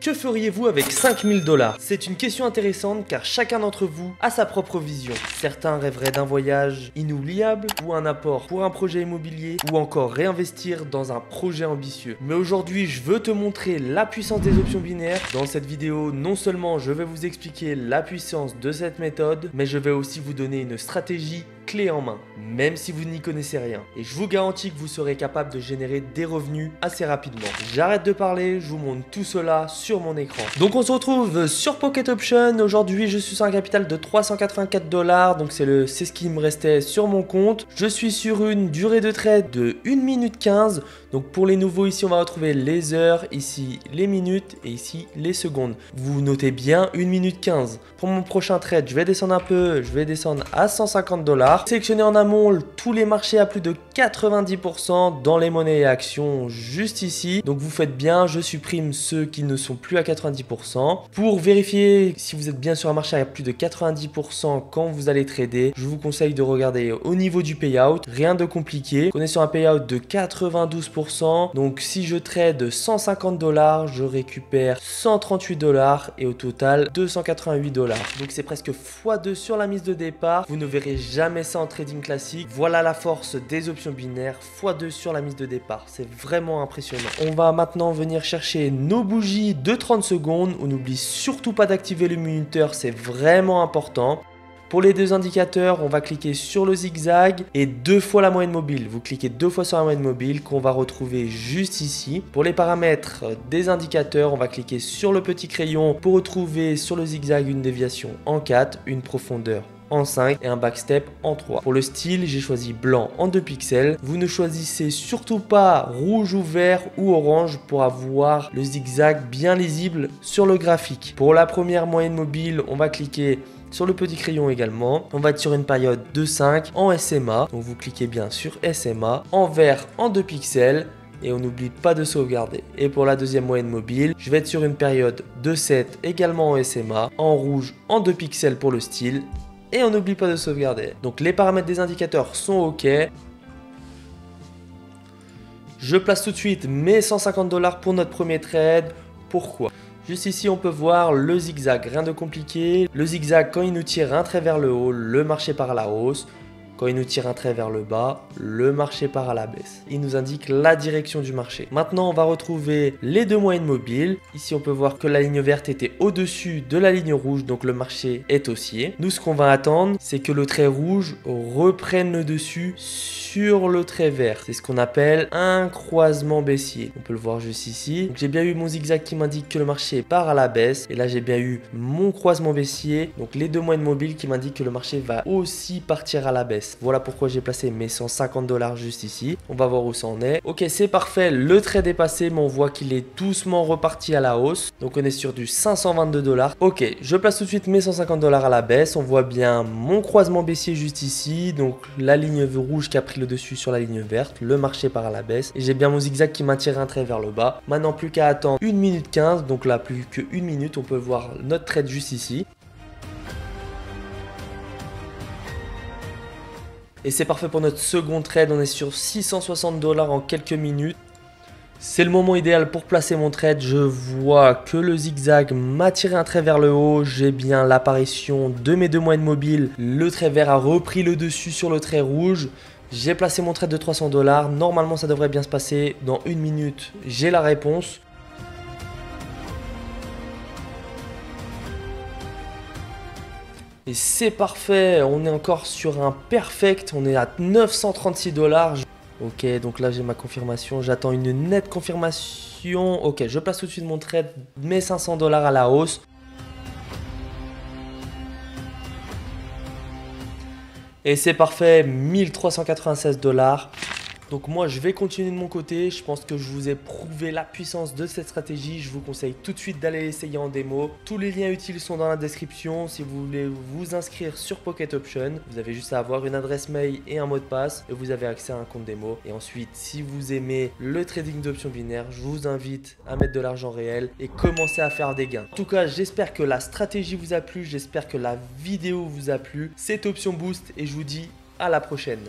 Que feriez-vous avec 5000 $? C'est une question intéressante car chacun d'entre vous a sa propre vision. Certains rêveraient d'un voyage inoubliable ou un apport pour un projet immobilier ou encore réinvestir dans un projet ambitieux. Mais aujourd'hui, je veux te montrer la puissance des options binaires. Dans cette vidéo, non seulement je vais vous expliquer la puissance de cette méthode, mais je vais aussi vous donner une stratégie clé en main, même si vous n'y connaissez rien. Et je vous garantis que vous serez capable de générer des revenus assez rapidement. J'arrête de parler, je vous montre tout cela sur mon écran. Donc on se retrouve sur Pocket Option. Aujourd'hui, je suis sur un capital de 384 $. Donc c'est ce qui me restait sur mon compte. Je suis sur une durée de trade de 1 minute 15. Donc pour les nouveaux, ici on va retrouver les heures, ici les minutes et ici les secondes. Vous notez bien 1 minute 15. Pour mon prochain trade, je vais descendre un peu, je vais descendre à 150 $. Sélectionnez en amont tous les marchés à plus de 90% dans les monnaies et actions juste ici. Donc vous faites bien, je supprime ceux qui ne sont plus à 90%. Pour vérifier si vous êtes bien sur un marché à plus de 90% quand vous allez trader, je vous conseille de regarder au niveau du payout. Rien de compliqué. On est sur un payout de 92%. Donc si je trade 150 $, je récupère 138 $ et au total 288 $. Donc c'est presque x2 sur la mise de départ. Vous ne verrez jamais ça en trading classique. Voilà la force des options binaires, x2 sur la mise de départ. C'est vraiment impressionnant. On va maintenant venir chercher nos bougies de 30 secondes. On n'oublie surtout pas d'activer le minuteur, c'est vraiment important. Pour les deux indicateurs, on va cliquer sur le zigzag et 2 fois la moyenne mobile. Vous cliquez 2 fois sur la moyenne mobile qu'on va retrouver juste ici. Pour les paramètres des indicateurs, on va cliquer sur le petit crayon pour retrouver sur le zigzag une déviation en 4, une profondeur en 5 et un backstep en 3. Pour le style, j'ai choisi blanc en 2 pixels. Vous ne choisissez surtout pas rouge ou vert ou orange pour avoir le zigzag bien lisible sur le graphique. Pour la première moyenne mobile, on va cliquer sur le petit crayon également. On va être sur une période de 5 en SMA. Donc vous cliquez bien sur SMA. En vert en 2 pixels. Et on n'oublie pas de sauvegarder. Et pour la deuxième moyenne mobile, je vais être sur une période de 7 également en SMA. En rouge en 2 pixels pour le style. Et on n'oublie pas de sauvegarder. Donc les paramètres des indicateurs sont OK. Je place tout de suite mes 150 $ pour notre premier trade. Pourquoi ? Juste ici, on peut voir le zigzag, rien de compliqué. Le zigzag, quand il nous tire un trait vers le haut, le marché part à la hausse. Quand il nous tire un trait vers le bas, le marché part à la baisse. Il nous indique la direction du marché. Maintenant, on va retrouver les deux moyennes mobiles. Ici, on peut voir que la ligne verte était au-dessus de la ligne rouge, donc le marché est haussier. Nous, ce qu'on va attendre, c'est que le trait rouge reprenne le dessus sur le trait vert. C'est ce qu'on appelle un croisement baissier. On peut le voir juste ici. J'ai bien eu mon zigzag qui m'indique que le marché part à la baisse. Et là, j'ai bien eu mon croisement baissier. Donc, les deux moyennes mobiles qui m'indiquent que le marché va aussi partir à la baisse. Voilà pourquoi j'ai placé mes 150 $ juste ici. On va voir où ça en est. Ok, c'est parfait. Le trade est passé, mais on voit qu'il est doucement reparti à la hausse. Donc, on est sur du 522 $. Ok, je place tout de suite mes 150 $ à la baisse. On voit bien mon croisement baissier juste ici. Donc, la ligne rouge qui a pris le dessus sur la ligne verte. Le marché part à la baisse. Et j'ai bien mon zigzag qui maintient un trait vers le bas. Maintenant, plus qu'à attendre 1 minute 15. Donc là, plus que 1 minute, on peut voir notre trade juste ici. Et c'est parfait pour notre second trade, on est sur 660 $ en quelques minutes. C'est le moment idéal pour placer mon trade. Je vois que le zigzag m'a tiré un trait vers le haut. J'ai bien l'apparition de mes deux moyennes mobiles. Le trait vert a repris le dessus sur le trait rouge. J'ai placé mon trade de 300 $. Normalement, ça devrait bien se passer. Dans 1 minute, j'ai la réponse. Et c'est parfait, on est encore sur un perfect, on est à 936 $. Ok, donc là j'ai ma confirmation, j'attends une nette confirmation. Ok, je place tout de suite mon trade, mes 500 $ à la hausse. Et c'est parfait, 1396 $. Donc moi je vais continuer de mon côté, je pense que je vous ai prouvé la puissance de cette stratégie. Je vous conseille tout de suite d'aller l'essayer en démo. Tous les liens utiles sont dans la description. Si vous voulez vous inscrire sur Pocket Option, vous avez juste à avoir une adresse mail et un mot de passe et vous avez accès à un compte démo. Et ensuite, si vous aimez le trading d'options binaires, je vous invite à mettre de l'argent réel et commencer à faire des gains. En tout cas, j'espère que la stratégie vous a plu, j'espère que la vidéo vous a plu. C'est Option Boost et je vous dis à la prochaine.